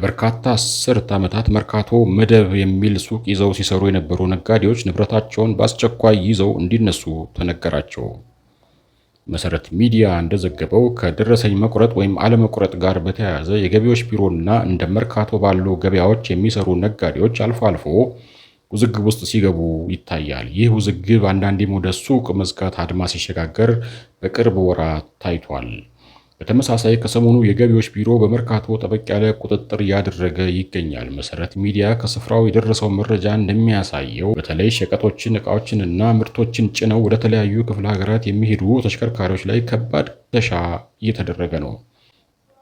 ለበርካታ አስርት ዓመታት መርካቶ መደብ የሚል ሱቅ ይዘው ሲሰሩ የነበሩ ነጋዴዎች ንብረታቸውን በአስቸኳይ ይዘው እንዲነሱ ተነገራቸው። መሰረት ሚዲያ እንደዘገበው ከደረሰኝ መቁረጥ ወይም አለመቁረጥ ጋር በተያያዘ የገቢዎች ቢሮና እንደ መርካቶ ባሉ ገበያዎች የሚሰሩ ነጋዴዎች አልፎ አልፎ ውዝግብ ውስጥ ሲገቡ ይታያል። ይህ ውዝግብ አንዳንዴም ወደ ሱቅ መዝጋት አድማ ሲሸጋገር በቅርብ ወራት ታይቷል። በተመሳሳይ ከሰሞኑ የገቢዎች ቢሮ በመርካቶ ጠበቅ ያለ ቁጥጥር እያደረገ ይገኛል። መሰረት ሚዲያ ከስፍራው የደረሰው መረጃ እንደሚያሳየው በተለይ ሸቀጦችን፣ ዕቃዎችንና ምርቶችን ጭነው ወደ ተለያዩ ክፍለ ሀገራት የሚሄዱ ተሽከርካሪዎች ላይ ከባድ ፍተሻ እየተደረገ ነው።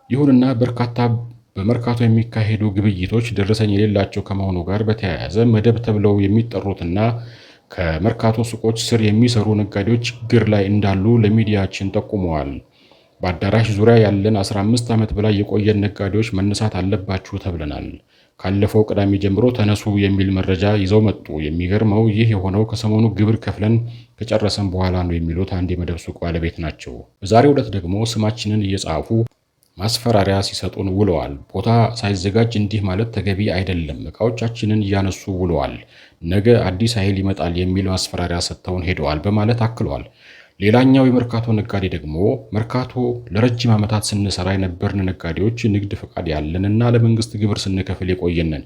ይሁንና በርካታ በመርካቶ የሚካሄዱ ግብይቶች ደረሰኝ የሌላቸው ከመሆኑ ጋር በተያያዘ መደብ ተብለው የሚጠሩትና ከመርካቶ ሱቆች ስር የሚሰሩ ነጋዴዎች ችግር ላይ እንዳሉ ለሚዲያችን ጠቁመዋል። በአዳራሽ ዙሪያ ያለን 15 ዓመት በላይ የቆየን ነጋዴዎች መነሳት አለባችሁ ተብለናል። ካለፈው ቅዳሜ ጀምሮ ተነሱ የሚል መረጃ ይዘው መጡ። የሚገርመው ይህ የሆነው ከሰሞኑ ግብር ከፍለን ከጨረሰን በኋላ ነው የሚሉት አንድ የመደብ ሱቅ ባለቤት ናቸው። በዛሬው ዕለት ደግሞ ስማችንን እየጻፉ ማስፈራሪያ ሲሰጡን ውለዋል። ቦታ ሳይዘጋጅ እንዲህ ማለት ተገቢ አይደለም፣ ዕቃዎቻችንን እያነሱ ውለዋል፣ ነገ አዲስ ኃይል ይመጣል የሚል ማስፈራሪያ ሰጥተውን ሄደዋል በማለት አክለዋል። ሌላኛው የመርካቶ ነጋዴ ደግሞ መርካቶ ለረጅም ዓመታት ስንሰራ የነበርን ነጋዴዎች ንግድ ፈቃድ ያለንና ለመንግስት ግብር ስንከፍል የቆየንን፣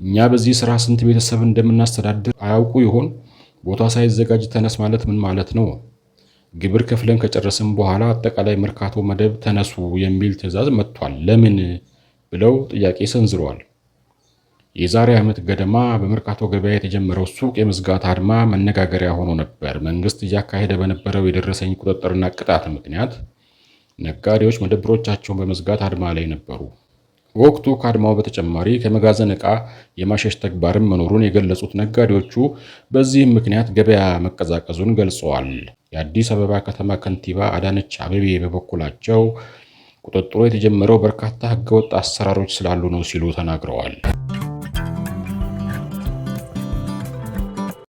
እኛ በዚህ ስራ ስንት ቤተሰብ እንደምናስተዳድር አያውቁ ይሆን? ቦታ ሳይዘጋጅ ተነስ ማለት ምን ማለት ነው? ግብር ከፍለን ከጨረስን በኋላ አጠቃላይ መርካቶ መደብ ተነሱ የሚል ትዕዛዝ መጥቷል፣ ለምን ብለው ጥያቄ ሰንዝረዋል። የዛሬ ዓመት ገደማ በመርካቶ ገበያ የተጀመረው ሱቅ የመዝጋት አድማ መነጋገሪያ ሆኖ ነበር። መንግስት እያካሄደ በነበረው የደረሰኝ ቁጥጥርና ቅጣት ምክንያት ነጋዴዎች መደብሮቻቸውን በመዝጋት አድማ ላይ ነበሩ። በወቅቱ ከአድማው በተጨማሪ ከመጋዘን ዕቃ የማሸሽ ተግባርም መኖሩን የገለጹት ነጋዴዎቹ በዚህም ምክንያት ገበያ መቀዛቀዙን ገልጸዋል። የአዲስ አበባ ከተማ ከንቲባ አዳነች አቤቤ በበኩላቸው ቁጥጥሩ የተጀመረው በርካታ ህገወጥ አሰራሮች ስላሉ ነው ሲሉ ተናግረዋል።